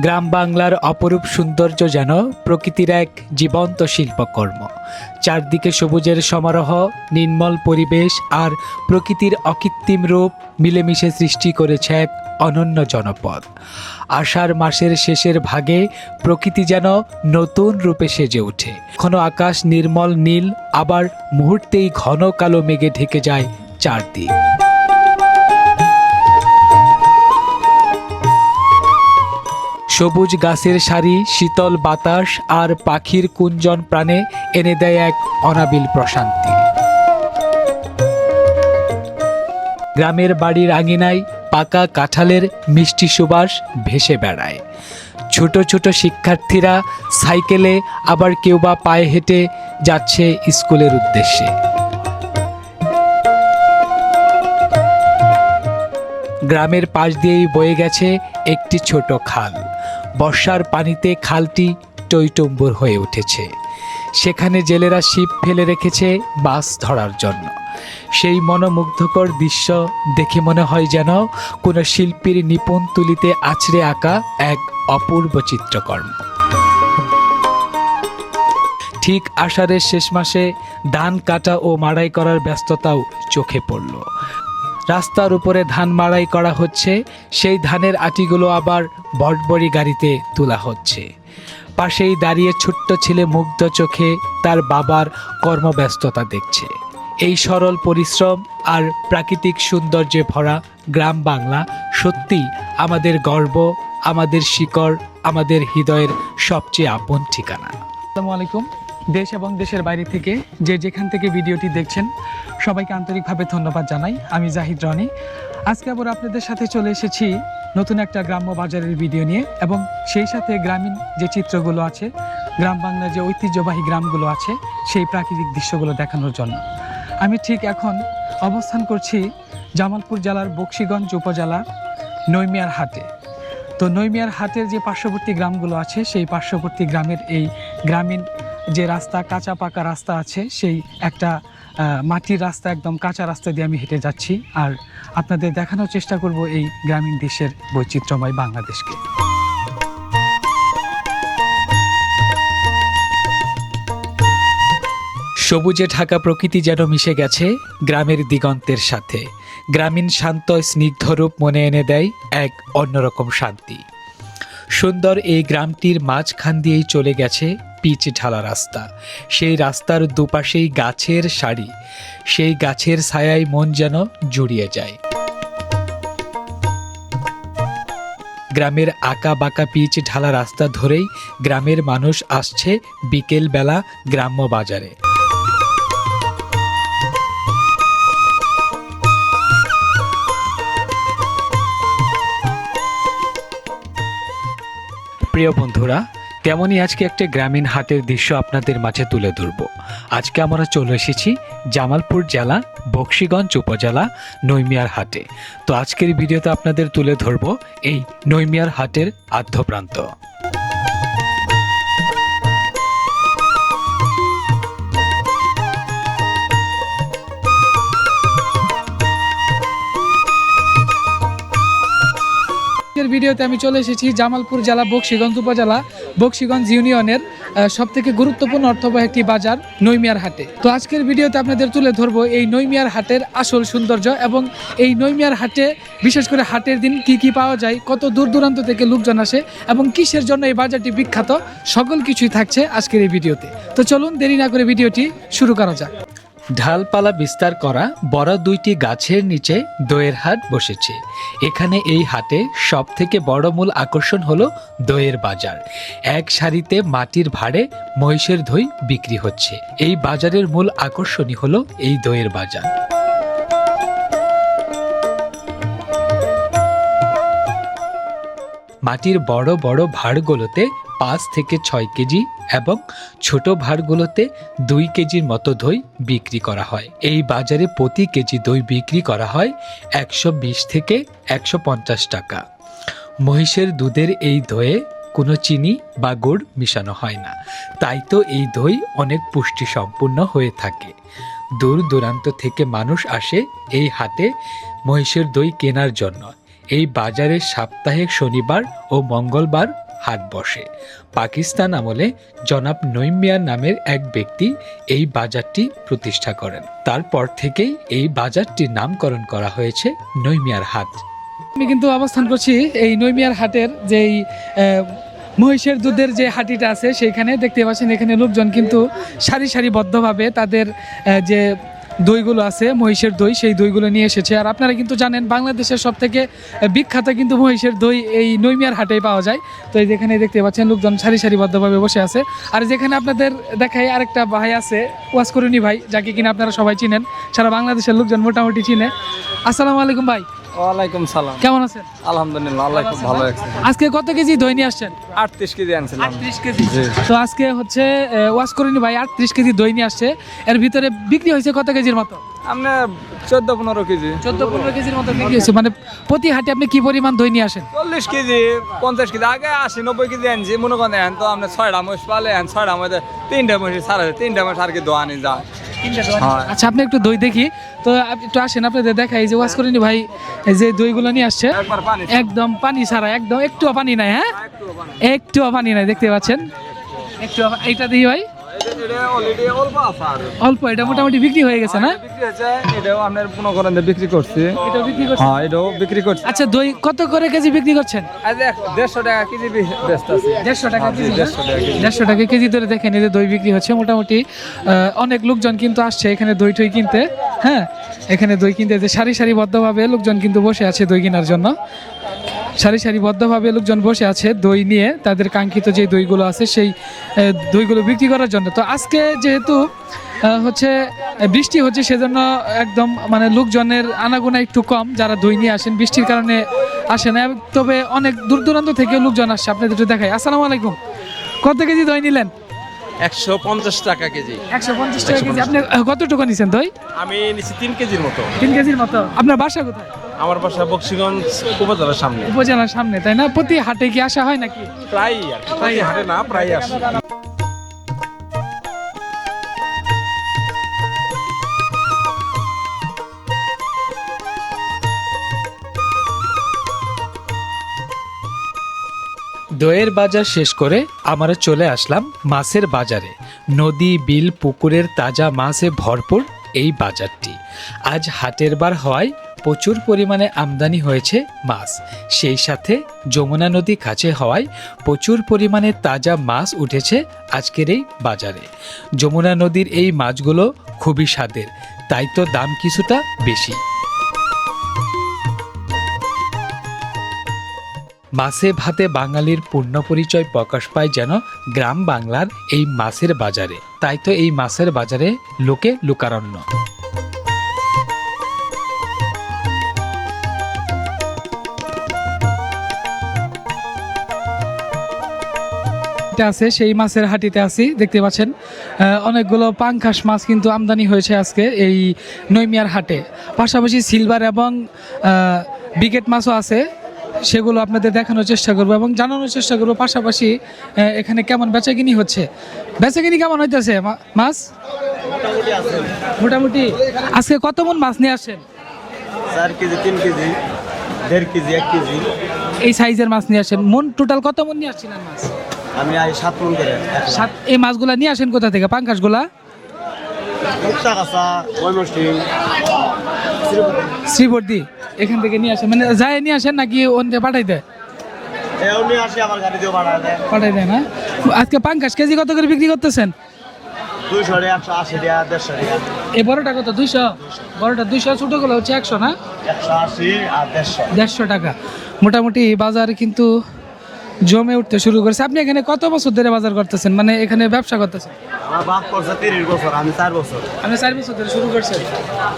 গ্রাম বাংলার অপরূপ সৌন্দর্য যেন প্রকৃতির এক জীবন্ত শিল্পকর্ম। চারদিকে সবুজের সমারোহ, নির্মল পরিবেশ আর প্রকৃতির অকৃত্রিম রূপ মিলেমিশে সৃষ্টি করেছে এক অনন্য জনপদ। আষাঢ় মাসের শেষের ভাগে প্রকৃতি যেন নতুন রূপে সেজে ওঠে। কখনো আকাশ নির্মল নীল, আবার মুহূর্তেই ঘন কালো মেঘে ঢেকে যায় চারদিক। সবুজ গাছের সারি, শীতল বাতাস আর পাখির কুঞ্জন প্রাণে এনে দেয় এক অনাবিল প্রশান্তি। গ্রামের বাড়ির আঙিনায় পাকা কাঁঠালের মিষ্টি সুবাস ভেসে বেড়ায়। ছোট ছোট শিক্ষার্থীরা সাইকেলে, আবার কেউ বা পায়ে হেঁটে যাচ্ছে স্কুলের উদ্দেশ্যে। গ্রামের পাশ দিয়েই বয়ে গেছে একটি ছোট খাল। বর্ষার পানিতে খালটি টইটুম্বুর হয়ে উঠেছে। সেখানে জেলেরা ছিপ ফেলে রেখেছে মাছ ধরার জন্য। সেই মনোমুগ্ধকর দৃশ্য দেখে মনে হয় যেন কোনো শিল্পীর নিপুণ তুলিতে আছড়ে আঁকা এক অপূর্ব চিত্রকর্ম। ঠিক আষাঢ়ের শেষ মাসে ধান কাটা ও মাড়াই করার ব্যস্ততাও চোখে পড়ল। রাস্তার উপরে ধান মাড়াই করা হচ্ছে, সেই ধানের আটিগুলো আবার বটবড়ি গাড়িতে তোলা হচ্ছে। পাশেই দাঁড়িয়ে ছোট্ট ছেলে মুগ্ধ চোখে তার বাবার কর্মব্যস্ততা দেখছে। এই সরল পরিশ্রম আর প্রাকৃতিক সৌন্দর্যে ভরা গ্রাম বাংলা সত্যিই আমাদের গর্ব, আমাদের শিকড়, আমাদের হৃদয়ের সবচেয়ে আপন ঠিকানা। আসসালামু আলাইকুম। দেশ এবং দেশের বাইরে থেকে যেখান থেকে ভিডিওটি দেখছেন সবাইকে আন্তরিকভাবে ধন্যবাদ জানাই। আমি জাহিদ রনি। আজকে আবার আপনাদের সাথে চলে এসেছি নতুন একটা গ্রাম্য বাজারের ভিডিও নিয়ে, এবং সেই সাথে গ্রামীণ যে চিত্রগুলো আছে, গ্রাম বাংলার যে ঐতিহ্যবাহী গ্রামগুলো আছে, সেই প্রাকৃতিক দৃশ্যগুলো দেখানোর জন্য আমি ঠিক এখন অবস্থান করছি জামালপুর জেলার বকশীগঞ্জ উপজেলা নৈমিয়ার হাটে। তো নৈমিয়ার হাটের যে পার্শ্ববর্তী গ্রামগুলো আছে, সেই পার্শ্ববর্তী গ্রামের এই গ্রামীণ যে রাস্তা, কাঁচা পাকা রাস্তা আছে, সেই একটা মাটির রাস্তা, একদম কাঁচা রাস্তা দিয়ে আমি হেঁটে যাচ্ছি আর আপনাদের দেখানোর চেষ্টা করব এই গ্রামীণ দৃশ্যের বৈচিত্র্যময় বাংলাদেশকে। সবুজে ঢাকা প্রকৃতি যেন মিশে গেছে গ্রামের দিগন্তের সাথে। গ্রামীণ শান্ত স্নিগ্ধরূপ মনে এনে দেয় এক অন্যরকম শান্তি। সুন্দর এই গ্রামটির মাঝখান দিয়েই চলে গেছে পিচ ঢালা রাস্তা। সেই রাস্তার দুপাশেই গাছের সারি, সেই গাছের ছায়ায় মন যেন জুড়িয়ে যায়। গ্রামের আঁকা বাঁকা পিচ ঢালা রাস্তা ধরেই গ্রামের মানুষ আসছে বিকেল বেলা গ্রাম্য বাজারে। প্রিয় বন্ধুরা, তেমনই আজকে একটা গ্রামীণ হাটের দৃশ্য আপনাদের মাঝে তুলে ধরব। আজকে আমরা চলে এসেছি জামালপুর জেলা বকশীগঞ্জ উপজেলা নৈমিয়ার হাটে। তো আজকের ভিডিওতে আপনাদের তুলে ধরব এই নৈমিয়ার হাটের আদ্যপ্রান্ত। ভিডিওতে আমি চলে এসেছি জামালপুর জেলা বকশীগঞ্জ উপজেলা বকশীগঞ্জ ইউনিয়নের সবথেকে গুরুত্বপূর্ণ অর্থবহ একটি বাজার নৈমিয়ার হাটে। তো আজকের ভিডিওতে আপনাদের তুলে ধরবো এই নৈমিয়ার হাটের আসল সৌন্দর্য, এবং এই নৈমিয়ার হাটে বিশেষ করে হাটের দিন কি কি পাওয়া যায়, কত দূর দূরান্ত থেকে লোকজন আসে এবং কিসের জন্য এই বাজারটি বিখ্যাত, সকল কিছুই থাকছে আজকের এই ভিডিওতে। তো চলুন দেরি না করে ভিডিওটি শুরু করা যাক। ঢালপালা বিস্তার করা বড় দুইটি গাছের নিচে দইয়ের হাট বসেছে। এখানে এই হাটে সব থেকে বড় মূল আকর্ষণ হলো দইয়ের বাজার। এক সারিতে মাটির ভাঁড়ে মহিষের দই বিক্রি হচ্ছে। এই বাজারের মূল আকর্ষণই হলো এই দইয়ের বাজার। মাটির বড় বড় ভাঁড়গুলোতে 5 থেকে 6 কেজি এবং ছোট ভাঁড়গুলোতে 2 কেজির মতো দই বিক্রি করা হয়। এই বাজারে প্রতি কেজি দই বিক্রি করা হয় 120 থেকে 150 টাকা। মহিষের দুধের এই দইয়ে কোনো চিনি বা গুড় মিশানো হয় না, তাই তো এই দই অনেক পুষ্টি সম্পূর্ণ হয়ে থাকে। দূর দূরান্ত থেকে মানুষ আসে এই হাটে মহিষের দই কেনার জন্য। এই বাজারে সাপ্তাহিক শনিবার ও মঙ্গলবার হাট বসে। পাকিস্তান আমলে জনাব নঈম মিয়া নামের এক ব্যক্তি এই বাজারটি প্রতিষ্ঠা করেন। তারপর থেকেই এই বাজারটির নামকরণ করা হয়েছে নঈম মিয়ার হাট। আমি কিন্তু অবস্থান করছি এই নঈম মিয়ার হাটের যেই মহিষের দুধের যে হাটিটা আছে সেইখানে দেখতে পাচ্ছেন এখানে লোকজন কিন্তু সারি সারিবদ্ধভাবে তাদের যে দইগুলো আছে মহিষের দই সেই দইগুলো নিয়ে এসেছে। আর আপনারা কিন্তু জানেন বাংলাদেশের সব থেকে বিখ্যাত কিন্তু মহিষের দই এই নঈম মিয়ার হাটেই পাওয়া যায়। তো এই যেখানে দেখতে পাচ্ছেন লোকজন সারি সারিবদ্ধভাবে বসে আছে। আর যেখানে আপনাদের দেখাই আরেকটা ভাই আছে ওয়াসকরুনি ভাই, যাকে কিনা আপনারা সবাই চিনেন, সারা বাংলাদেশের লোকজন মোটামুটি চিনে। আসসালামু আলাইকুম ভাই। ওয়ালাইকুম সালাম। কেমন আছেন? আলহামদুলিল্লাহ, আল্লাহ খুব ভালো রাখছে। আজকে কত কেজি দই নিয়ে আসছেন? 38 কেজি আনছিলাম। 38 কেজি। তো আজকে হচ্ছে ওয়াসকরুনি ভাই 38 কেজি দই নিয়ে আসছে। এর ভিতরে বিক্রি হয়েছে কত কেজির মতো? আপনার 14-15 কেজি। 14-15 কেজির মতো বিক্রি হয়েছে। মানে প্রতি হাটে আপনি কি পরিমাণ দই নিয়ে আসেন? 40 কেজি 50 কেজি, আগে 80-90 কেজি আনছি। মনে করেন এখন তো আপনার 6টা মহিষ পালে, এখন 6টা মধ্যে 3টা মহিষ ছাড়া 3টা মহিষ আর কি দোয়ানি যায়। হ্যাঁ। আচ্ছা, আপনি একটু দই দেখি তো, আপনি একটু আসেন, আপনাদের দেখাই যে ওয়াসকরুনি ভাই এই যে দইগুলো নিয়ে আসছে একবার পানি একদম পানি ছাড়া, একদম একটুও পানি নাই। হ্যাঁ, একটুও পানি নাই, দেখতে পাচ্ছেন। একটু এইটা দিই ভাই, এটা অলরেডি অল্প আছে আর অল্প, এটা মোটামুটি বিক্রি হয়ে গেছে না? বিক্রি হয়েছে। এটাও আপনার মনে করেন যে বিক্রি করছি। এটাও বিক্রি করছেন? হ্যাঁ, এটাও বিক্রি করছি। আচ্ছা, দই কত করে কেজি বিক্রি করছেন? আজ 150 টাকা কেজি ব্যস্ত আছে। 150 টাকা কেজি। 150 টাকা কেজি। 150 টাকা কেজি ধরে দেখেন এই যে দই বিক্রি হচ্ছে। মোটামুটি অনেক লোকজন কিন্তু আসছে এখানে দই টই কিনতে। হ্যাঁ, এখানে দই কিনতে যে সারি সারিবদ্ধভাবে লোকজন কিন্তু বসে আছে দই কেনার জন্য। সারি সারিবদ্ধভাবে লোকজন বসে আছে দই নিয়ে তাদের কাঙ্ক্ষিত যে দইগুলো আছে সেই দইগুলো বিক্রি করার জন্য। তো আজকে যেহেতু হচ্ছে বৃষ্টি হচ্ছে সেজন্য একদম মানে লোকজনের আনাগোনা একটু কম, যারা দই নিয়ে আসেন বৃষ্টির কারণে আসে না। তবে অনেক দূর দূরান্ত থেকে লোকজন আসছে, আপনাদের একটু দেখাই। আসসালামু আলাইকুম। কত কেজি দই নিলেন? 150 টাকা কেজি। 150 টাকা কেজি। আপনি কতটুকু নিছেন দই? আমি নিচ্ছি 3 কেজির মতো। 3 কেজির মতো। আপনার বাসা কোথায়? আমার বাসা বক্সিগঞ্জ উপজেলার সামনে। উপজেলার সামনে, তাই না? প্রতি হাটে কি আসা হয় নাকি? প্রায় আর কি। প্রায় হাটে না, প্রায় আসে। দইয়ের বাজার শেষ করে আমরা চলে আসলাম মাছের বাজারে। নদী, বিল, পুকুরের তাজা মাছে ভরপুর এই বাজারটি। আজ হাটের বার হওয়ায় প্রচুর পরিমাণে আমদানি হয়েছে মাছ। সেই সাথে যমুনা নদী কাছে হওয়ায় প্রচুর পরিমাণে তাজা মাছ উঠেছে আজকের এই বাজারে। যমুনা নদীর এই মাছগুলো খুবই স্বাদের, তাই তো দাম কিছুটা বেশি। মাছে ভাতে বাঙালির পূর্ণ পরিচয় প্রকাশ পায় যেন গ্রাম বাংলার এই মাছের বাজারে। তাই তো এই মাছের বাজারে লোকে লোকারণ্য। আছে সেই মাছের হাটিতে আছি, দেখতে পাচ্ছেন অনেকগুলো পাঙ্খাস মাছ কিন্তু আমদানি হয়েছে আজকে এই নঈম মিয়ার হাটে। পাশাপাশি সিলভার এবং বিকেট মাছও আছে, সেগুলো আপনাদের দেখানোর চেষ্টা করবো এবং জানানোর চেষ্টা করবো। পাশাপাশি এখানে কেমন বেচাকিনি হচ্ছে, বেচাকিনি কেমন হইতেছে মাছ? মোটামুটি। আজকে কত মন মাছ নিয়ে আসেন? 4 কেজি, 3 কেজি, 1.5 কেজি, 1 কেজি। এই সাইজের মাছ নিয়ে আসেন। মন টোটাল কত মন নিয়ে আসছিলেন মাছ? আমি আই 7 মণ করে। এই মাছগুলা নিয়ে আসেন কোথা থেকে? পাঙ্খাসগুলা শ্রীবর্দী এখান থেকে নিয়ে আসেন, মানে যায় নিয়ে আসেন নাকি অন্য পাঠাই দেয়? পাঠাই দেয় না? আজকে পাঙ্খাস কেজি কত করে বিক্রি করতেছেন? 200 টাকা, 180 টাকা, 150 টাকা। এই বড়টা কত? 200? বড়টা 200, ছোটগুলো হচ্ছে 100 না? 180 আর 150। 150 টাকা। মোটামুটি বাজারে কিন্তু জমে উঠতে শুরু করেছে। আপনি এখানে কত বছর ধরে বাজার করতেছেন, মানে এখানে ব্যবসা করতেছেন? আমার বাপ করছে 30 বছর, আমি 4 বছর। আমি 4 বছর ধরে শুরু করছেন।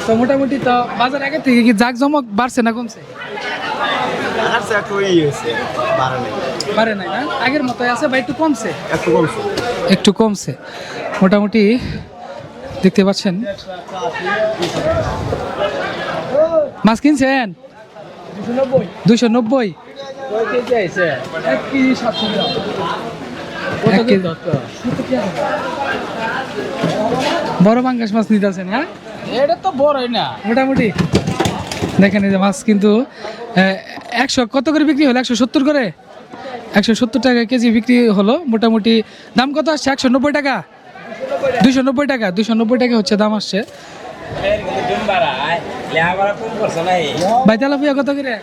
তো মোটামুটি তো বাজার আগে থেকে কি জাঁকজমক বাড়ছে না কমছে? আচ্ছা, একটু হয়েছে, বাড়ে নাই। বাড়ে নাই না? আগের মতোই আছে বা একটু কমছে? একটু কমছে। একটু কমছে মোটামুটি, দেখতে পাচ্ছেন। মাছ কিনছেন? 290। বড় পাঙ্গাস মাছ নিতেছেন? হ্যাঁ, এটা তো বড়ই না। মোটামুটি দেখেন এই যে মাছ কিন্তু 100 কত করে বিক্রি হলো? 170 করে। 170 টাকা কেজি বিক্রি হলো। মোটামুটি দাম কত আসছে? 190 টাকা, 290 টাকা, 290 টাকা হচ্ছে দাম আসছে। ভাই তেলাপিয়া কত করে?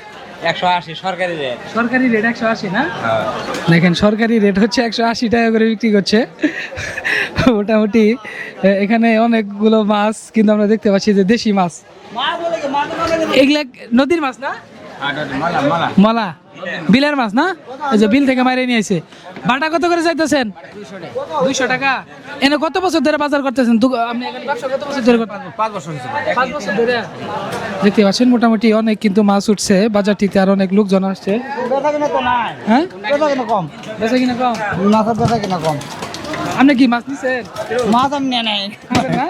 180 সরকারি রেট। সরকারি রেট 180 না? দেখেন সরকারি রেট হচ্ছে 180 টাকা করে বিক্রি করছে। মোটামুটি এখানে অনেকগুলো মাছ কিন্তু আমরা দেখতে পাচ্ছি যে দেশি মাছ। এগুলা নদীর মাছ না? মলা বিলের মাছ না? এই যে বিল থেকে মারিয়ে নিয়েছে। বাটা কত করে চাইতেছেন? 200 টাকা। এনে কত বছর ধরে বাজার করতেছেন? আপনি এখানে ব্যবসা কত বছর ধরে করতেছেন? 5 বছর হয়েছে। 5 বছর ধরে। দেখতে পাচ্ছেন মোটামুটি অনেক কিন্তু মাছ উঠছে বাজারটিতে, আর অনেক লোকজন আসছে। হ্যাঁ বেচা কিনা কম? মাছের বেচা কিনা কম। আপনি কি মাছ নিছেন? মাছ আমি নিয়ে নাই। না?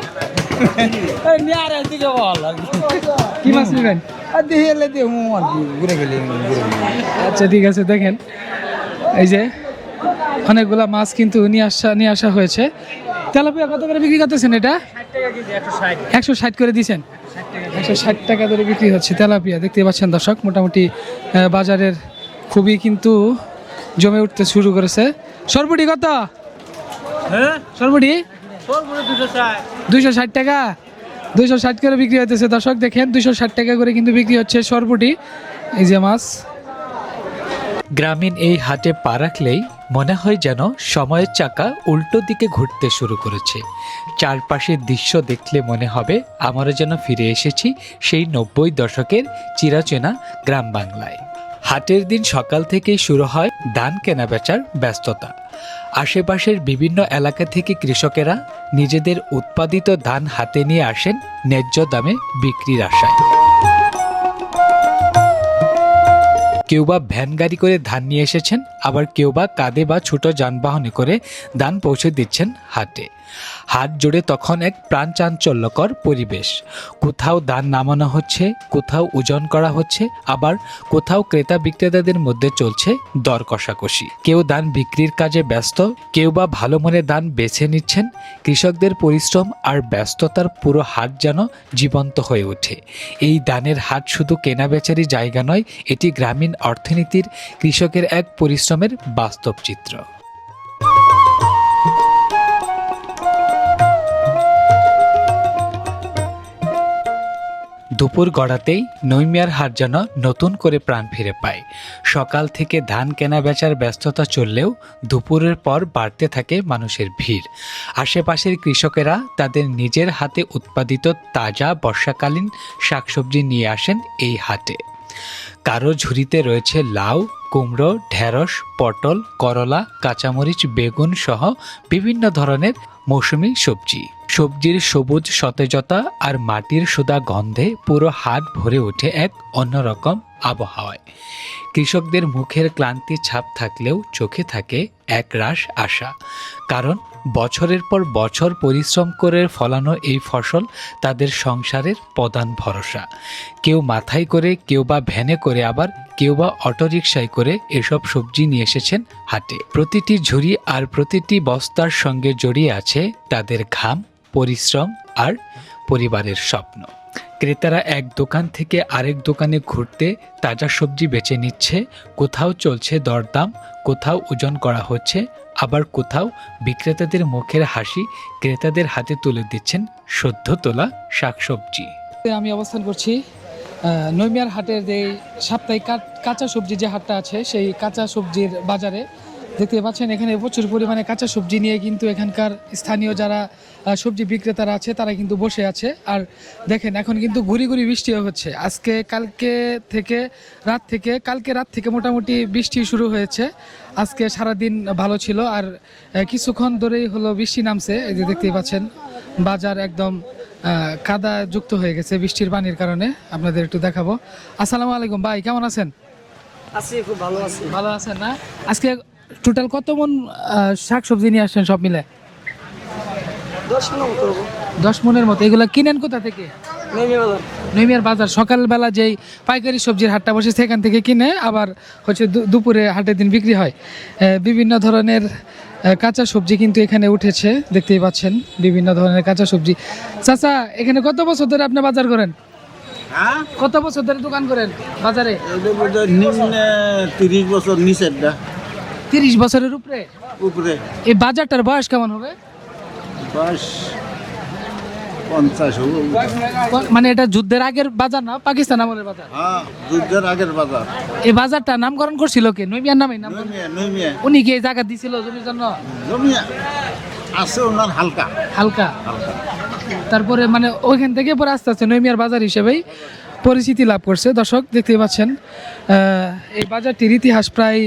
নিয়ে আর এদিকে বল কি মাছ নেবেন? আর দিয়ে এলে দিয়ে আর কি ঘুরে গেলি আচ্ছা ঠিক আছে। দেখেন এই যে অনেকগুলা মাছ কিন্তু নিয়ে আসা হয়েছে। তেলাপিয়া কত করে বিক্রি করতেছেন এটা? 160 করে দিয়েছেন। 160 টাকা ধরে বিক্রি হচ্ছে তেলাপিয়া। দেখতে পাচ্ছেন দর্শক, মোটামুটি বাজারের খুবই কিন্তু জমে উঠতে শুরু করেছে। সরপুটি কত? সরপুটি 260 টাকা, 260 করে বিক্রি হতেছে দর্শক। দেখেন 260 টাকা করে কিন্তু বিক্রি হচ্ছে সরপুটি। এই যে মাছ। গ্রামীণ এই হাটে পা রাখলেই মনে হয় যেন সময়ের চাকা উল্টো দিকে ঘুরতে শুরু করেছে। চারপাশের দৃশ্য দেখলে মনে হবে আমরা যেন ফিরে এসেছি সেই 90 দশকের চিরাচেনা গ্রাম বাংলায়। হাটের দিন সকাল থেকেই শুরু হয় ধান কেনাবেচার ব্যস্ততা। আশেপাশের বিভিন্ন এলাকা থেকে কৃষকেরা নিজেদের উৎপাদিত ধান হাতে নিয়ে আসেন ন্যায্য দামে বিক্রির আশায়। কেউ বা ভ্যান গাড়ি করে ধান নিয়ে এসেছেন, আবার কেউ বা কাঁধে বা ছোট যানবাহনে করে ধান পৌঁছে দিচ্ছেন হাটে। হাট জুড়ে তখন এক প্রাণচাঞ্চল্যকর পরিবেশ। কোথাও ধান নামানো হচ্ছে, কোথাও ওজন করা হচ্ছে, আবার কোথাও ক্রেতা বিক্রেতাদের মধ্যে চলছে দর কষাকষি। কেউ ধান বিক্রির কাজে ব্যস্ত, কেউ বা ভালো মনে ধান বেছে নিচ্ছেন। কৃষকদের পরিশ্রম আর ব্যস্ততার পুরো হাট যেন জীবন্ত হয়ে ওঠে। এই ধানের হাট শুধু কেনাবেচারই জায়গা নয়, এটি গ্রামীণ অর্থনীতির কৃষকের এক পরিশ্রমের বাস্তব চিত্র। দুপুর গড়াতেই নৈমিয়ার হাট যেন নতুন করে প্রাণ ফিরে পায়। সকাল থেকে ধান কেনা বেচার ব্যস্ততা চললেও দুপুরের পর বাড়তে থাকে মানুষের ভিড়। আশেপাশের কৃষকেরা তাদের নিজের হাতে উৎপাদিত তাজা বর্ষাকালীন শাকসবজি নিয়ে আসেন এই হাটে। কারো ঝুড়িতে রয়েছে লাউ, কুমড়ো, ঢেঁড়স, পটল, করলা, কাঁচামরিচ, বেগুন সহ বিভিন্ন ধরনের মৌসুমি সবজি। সবজির সবুজ সতেজতা আর মাটির সুদা গন্ধে পুরো হাট ভরে ওঠে এক অন্যরকম আবহাওয়ায়। কৃষকদের মুখের ক্লান্তি ছাপ থাকলেও চোখে থাকে এক রাশ আশা, কারণ বছরের পর বছর পরিশ্রম করে ফলানো এই ফসল তাদের সংসারের প্রধান ভরসা। কেউ মাথায় করে, কেউ বা ভ্যানে করে, আবার কেউ বা অটোরিকশায় করে এসব সবজি নিয়ে এসেছেন হাটে। প্রতিটি ঝুড়ি আর প্রতিটি বস্তার সঙ্গে জড়িয়ে আছে তাদের ঘাম, পরিশ্রম আর পরিবারের স্বপ্ন। ক্রেতারা এক দোকান থেকে আরেক দোকানে ঘুরতে তাজা সবজি বেছে নিচ্ছে। কোথাও চলছে দরদাম, কোথাও ওজন করা হচ্ছে, আবার কোথাও বিক্রেতাদের মুখের হাসি ক্রেতাদের হাতে তুলে দিচ্ছেন সদ্য তোলা শাকসবজি। আমি অবস্থান করছি নৈমিয়ার হাটের যে সাপ্তাহিক কাঁচা সবজি যে হাটটা আছে, সেই কাঁচা সবজির বাজারে। দেখতে পাচ্ছেন এখানে প্রচুর পরিমাণে কাঁচা সবজি নিয়ে কিন্তু এখানকার স্থানীয় যারা সবজি বিক্রেতারা আছে তারা কিন্তু বসে আছে। আর দেখেন এখন কিন্তু গুড়ি গুড়ি বৃষ্টিও হচ্ছে। কালকে রাত থেকে মোটামুটি বৃষ্টি শুরু হয়েছে। আজকে সারাদিন ভালো ছিল, আর কিছুক্ষণ ধরেই হলো বৃষ্টি নামছে। এই যে দেখতেই পাচ্ছেন বাজার একদম কাদা যুক্ত হয়ে গেছে বৃষ্টির পানির কারণে। আপনাদের একটু দেখাবো। আসসালামু আলাইকুম ভাই, কেমন আছেন? আছি, খুব ভালো আছি। ভালো আছেন না? আজকে টোটাল কত মন শাক সবজি নিয়ে আসছেন সব মিলে? 10 মণ করব। 10 মনের মতো। এগুলো কিনেন কোথা থেকে? নৈমিয়ার বাজার। সকালবেলা যেই পাইকারি সবজির হাটটা বসে সেখান থেকে কিনে আবার হচ্ছে দুপুরে হাটের দিন বিক্রি হয়। বিভিন্ন ধরনের কাঁচা সবজি কিন্তু এখানে উঠেছে, দেখতেই পাচ্ছেন বিভিন্ন ধরনের কাঁচা সবজি। চাচা, এখানে কত বছর ধরে আপনি বাজার করেন? হ্যাঁ, কত বছর ধরে দোকান করেন বাজারে? 30 বছর নিচের। 30 বছরের উপরে। উপরে এই বাজারটার বয়স কেমন হবে? বয়স 50 হবো। মানে এটা যুদ্ধের আগের বাজার না, পাকিস্তান আমলের বাজার? হ্যাঁ, যুদ্ধের আগের বাজার। এই বাজারটা নামকরণ করছিল কে? নইমিয়ার নামে নাম। নইমিয়া উনি কি এই জায়গা দিছিল জমির জন্য? জমি আছে ওনার হালকা হালকা। হালকা। তারপরে মানে ওইখান থেকে পরে আস্তে আস্তে নইমিয়ার বাজার হিসেবেই পরিচিতি লাভ করছে। দর্শক দেখতে পাচ্ছেন এই বাজারটির ইতিহাস প্রায়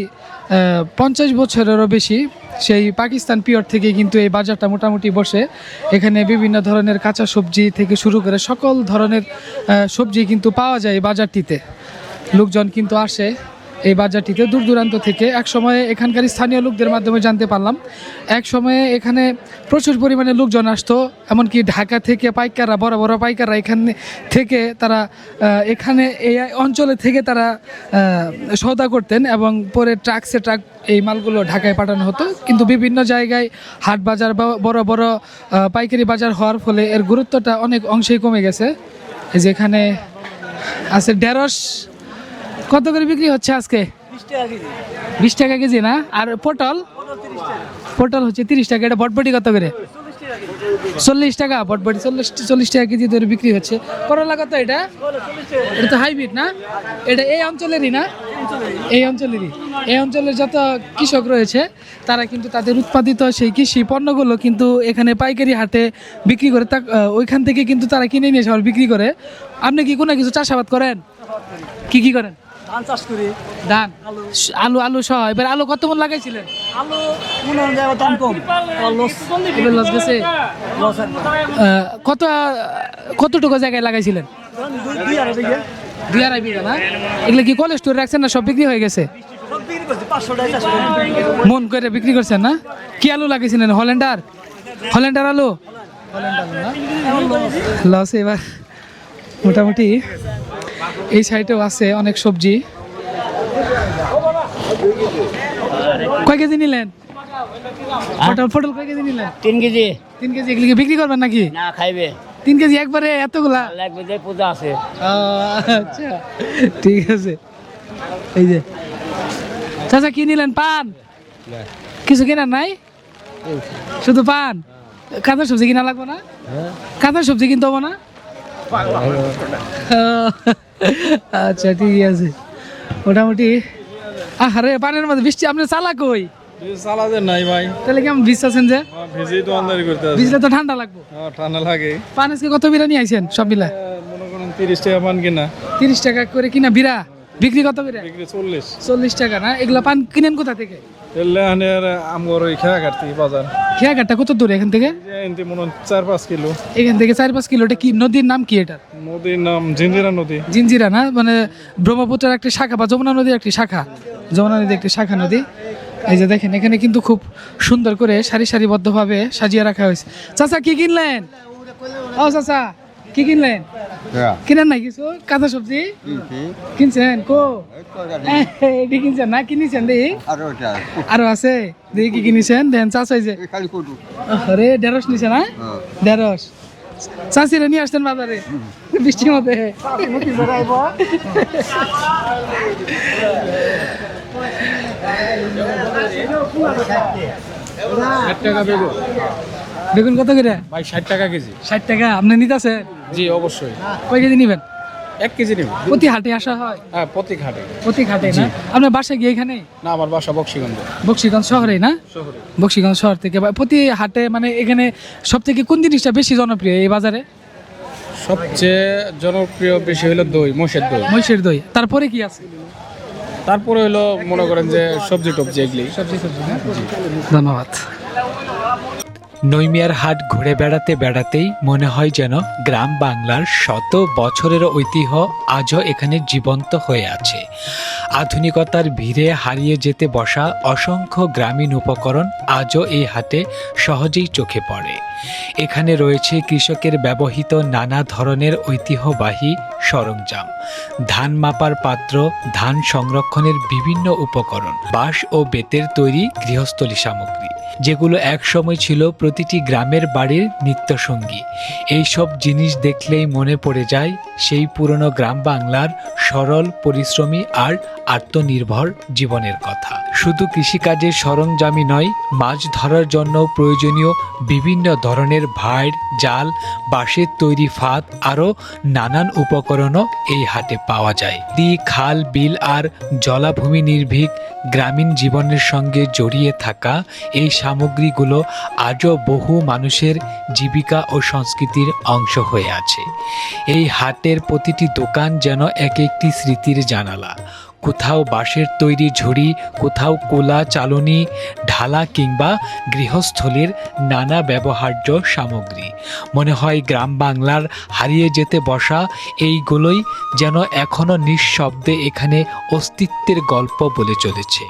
50 বছরেরও বেশি। সেই পাকিস্তান পিরিয়ড থেকে কিন্তু এই বাজারটা মোটামুটি বসে। এখানে বিভিন্ন ধরনের কাঁচা সবজি থেকে শুরু করে সকল ধরনের সবজি কিন্তু পাওয়া যায় এই বাজারটিতে। লোকজন কিন্তু আসে এই বাজারটিতে দূর দূরান্ত থেকে। এক সময়ে এখানকার স্থানীয় লোকদের মাধ্যমে জানতে পারলাম, এক সময়ে এখানে প্রচুর পরিমাণে লোকজন আসতো, এমনকি ঢাকা থেকে পাইকাররা, বড় বড় পাইকাররা এখানে থেকে তারা এখানে এই অঞ্চলে থেকে তারা সওদা করতেন এবং পরে ট্রাকসে ট্রাক এই মালগুলো ঢাকায় পাঠানো হতো। কিন্তু বিভিন্ন জায়গায় হাট বাজার বা বড় বড় পাইকারি বাজার হওয়ার ফলে এর গুরুত্বটা অনেক অংশেই কমে গেছে। যেখানে আছে ঢেঁড়স, কত করে বিক্রি হচ্ছে আজকে? 20 টাকা কেজি না? আর পটল? পটল হচ্ছে 30 টাকা। এটা বটবটি কত করে? 40 টাকা। বটবটি 40 টাকা কেজি ধরে বিক্রি হচ্ছে। করলা কত এটা? এটা তো হাইব্রিড না? এটা এই অঞ্চলেরই না? এই অঞ্চলেরই। এই অঞ্চলের যত কৃষক রয়েছে তারা কিন্তু তাদের উৎপাদিত সেই কৃষি পণ্যগুলো কিন্তু এখানে পাইকারি হাটে বিক্রি করে, ওইখান থেকে কিন্তু তারা কিনে নিয়ে সবার বিক্রি করে। আপনি কি কোনো কিছু চাষাবাদ করেন? কি কি করেন? ধান চাষ করি। ধান, আলু, আলু সহ। এবার আলু কত মন লাগাইছিলেন? আলু মনে হয় যে দাম কম। এবার লস গেছে। কতটুকু জায়গায় লাগাইছিলেন? 2.5 বিঘা না? এগুলো কি কোল্ড স্টোরে রাখছেন না সব বিক্রি হয়ে গেছে? সব বিক্রি করছি, 500 টাকা চাষ করি। মন করে বিক্রি করছেন না? কি আলু লাগিয়েছিলেন? হল্যান্ডার? হল্যান্ডার আলু? লস। এবার মোটামুটি এই সাইডেও আছে অনেক সবজি। কয় কেজি নিলেন? পটল কয় কেজি নিলেন? 3 কেজি। 3 কেজি। এগুলি কি বিক্রি করবেন নাকি? না, খাইবে। 3 কেজি একবারে এতগুলা? লাগবে যে পূজা আছে। আচ্ছা, ঠিক আছে। এই যে চাচা কি নিলেন? পান? কিছু কেনার নাই? শুধু পান? কাঁচা সবজি কিনা লাগবে না? কাঁচা সবজি কিনতে হবো না? আচ্ছা, ঠিক আছে। মোটামুটি আরে পানের মধ্যে বৃষ্টি। আপনি চালা কই? চালাতে নাই ভাই, তাহলে কেমন ভিজতেছেন যে? ভিজেই তো আন্দারি করতে আছে। ভিজলে তো ঠান্ডা লাগবে। ঠান্ডা লাগে। পান আজকে কত বিরা নিয়ে আইছেন সব মিলা? মনে করেন 30 টাকা পান কিনা, 30 টাকা করে কিনা বিরা। বিক্রি কত করে? বিক্রি 40। 40 টাকা না? এগুলা পান কিনেন কোথা থেকে? এলে আনের আমগর ওই খেয়া কাটতি বাজার। খেয়াঘাটটা কত দূরে এখান থেকে? এনতি মনে 4-5 কিলো। এখান থেকে 4-5 কিলো। এটা কি নদীর নাম কি এটা? নদীর নাম জিঞ্জিরা নদী। জিঞ্জিরা না? মানে ব্রহ্মপুত্রের একটি শাখা বা যমুনা নদীর একটি শাখা। যমুনা নদীর একটি শাখা নদী। এই যে দেখেন এখানে কিন্তু খুব সুন্দর করে সারি সারিবদ্ধভাবে সাজিয়ে রাখা হয়েছে। চাচা কি কিনলেন? ও চাচা কি কিনলেন? কিনেন নাই কিছু? কাঁচা সবজি কিনছেন? কো এটি কিনছেন না? কিনেছেন দেখি? আরো আছে দেখি কি কিনেছেন? দেন চাচাই যে আরে ঢেঁড়স নিছে না? ঢেঁড়স চাষিরা নিয়ে আসতেন বাজারে বৃষ্টির মধ্যে। বেগুন কত করে ভাই? 60 টাকা কেজি। 60 টাকা। আপনি নিতেছে? জি অবশ্যই। কয় কেজি নিবেন? 1 কেজি নেব। প্রতি হাটে আসা হয়? হ্যাঁ, প্রতি ঘাটে। প্রতি হাটে না? আপনার বাসা কি এখানে? না, আমার বাসা বক্সিগঞ্জ। বক্সিগঞ্জ শহরে না? শহরে। বক্সিগঞ্জ শহর থেকে প্রতি হাটে মানে এখানে সব থেকে কোন জিনিসটা বেশি জনপ্রিয় এই বাজারে? সবচেয়ে জনপ্রিয় বেশি হলো দই, মোষের দই। মহিষের দই। তারপরে কি আছে? তারপরে হলো মনে করেন যে সবজি টবজি এগুলি। সবজি না? ধন্যবাদ। নইমিয়ার হাট ঘুরে বেড়াতে বেড়াতেই মনে হয় যেন গ্রাম বাংলার শত বছরের ঐতিহ্য আজও এখানে জীবন্ত হয়ে আছে। আধুনিকতার ভিড়ে হারিয়ে যেতে বসা অসংখ্য গ্রামীণ উপকরণ আজও এই হাটে সহজেই চোখে পড়ে। এখানে রয়েছে কৃষকের ব্যবহৃত নানা ধরনের ঐতিহ্যবাহী সরঞ্জাম, ধান মাপার পাত্র, ধান সংরক্ষণের বিভিন্ন উপকরণ, বাঁশ ও বেতের তৈরি গৃহস্থলী সামগ্রী, যেগুলো একসময় ছিল প্রতিটি গ্রামের বাড়ির নিত্যসঙ্গী। এইসব জিনিস দেখলেই মনে পড়ে যায় সেই পুরনো গ্রাম বাংলার সরল, পরিশ্রমী আর আত্মনির্ভর জীবনের কথা। শুধু কৃষিকাজের সরঞ্জামই নয়, মাছ ধরার জন্য প্রয়োজনীয় বিভিন্ন ধরনের ভাঁড়, জাল, বাঁশের তৈরি ফাঁদ আরও নানান উপকরণও এই হাটে পাওয়া যায়। নদী, খাল, বিল আর জলাভূমি নির্ভীক গ্রামীণ জীবনের সঙ্গে জড়িয়ে থাকা এই সামগ্রীগুলো আজও বহু মানুষের জীবিকা ও সংস্কৃতির অংশ হয়ে আছে। এই হাটের প্রতিটি দোকান যেন এক একটি স্মৃতির জানালা। কোথাও বাঁশের তৈরি ঝুড়ি, কোথাও কোলা, চালনি, ঢালা কিংবা গৃহস্থলীর নানা ব্যবহার্য সামগ্রী। মনে হয় গ্রাম বাংলার হারিয়ে যেতে বসা এইগুলোই যেন এখনও নিঃশব্দে এখানে অস্তিত্বের গল্প বলে চলেছে।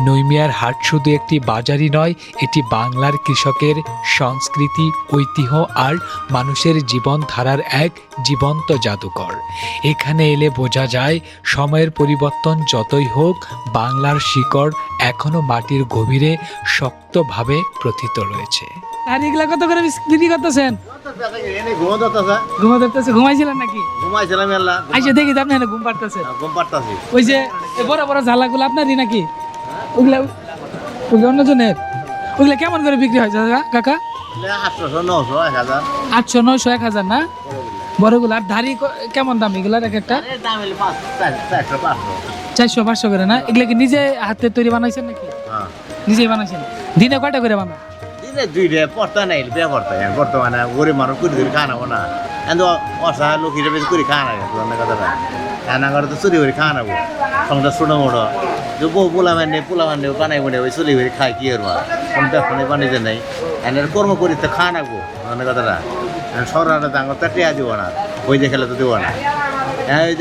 নৈমিয়ার হাট শুধু একটি বাজারই নয়, এটি বাংলার কৃষকের সংস্কৃতি, ঐতিহ্য আর মানুষের জীবনধারার এক জীবন্ত জাদুঘর। এখানে এলে বোঝা যায় সময়ের পরিবর্তন যতই হোক, বাংলার শিকড় এখনো মাটির গভীরে শক্তভাবে প্রথিত রয়েছে। আর এগুলা কত করে বিক্রি করতেছেন? ঘুমাইছিলেন নাকি? ঘুমাইছিলাম এলা আইসা দেখি তো আপনি এখানে ঘুম পাড়তেছেন। ঘুম পাড়তাছি। ওই যে এ বড় বড় ঝালাগুলো আপনারই নাকি? ওগুলা ওগুলো অন্যজনের? ওগুলা কেমন করে বিক্রি হয় কাকা? 800, 900, 1000। 800, 900, 1000 না? বড়গুলো। আর ধারি কেমন দাম এগুলার এক একটা? দাম হইলে 400, 500। 400, 500 করে না? এগুলা কি নিজে হাতে তৈরি বানাইছেন নাকি? হ্যাঁ। নিজেই বানাইছেন? দিনে কয়টা করে বানান? দিনে 2 পড়তা নাই বিয়ে করতে বর্তমানে গরিব মানুষ করে ধরে খানাবো না। কিন্তু অসহায় লোক হিসেবে করে খানা গেছে কথাটা। রান্না করে তো চুরি করে খানাবো। সংসার ছোটো মোটো যে বউ পোলা মানে বানাই বনে ওই চুরি করে খাই কি করবো? কোনো ব্যবসা নেই, বাণিজ্য নেই। এনে কর্ম করি তো খানাবো কথাটা। সরকারের দাঙ্গর তো টিয়া দিব না, ওই যে খেলে তো দিব না।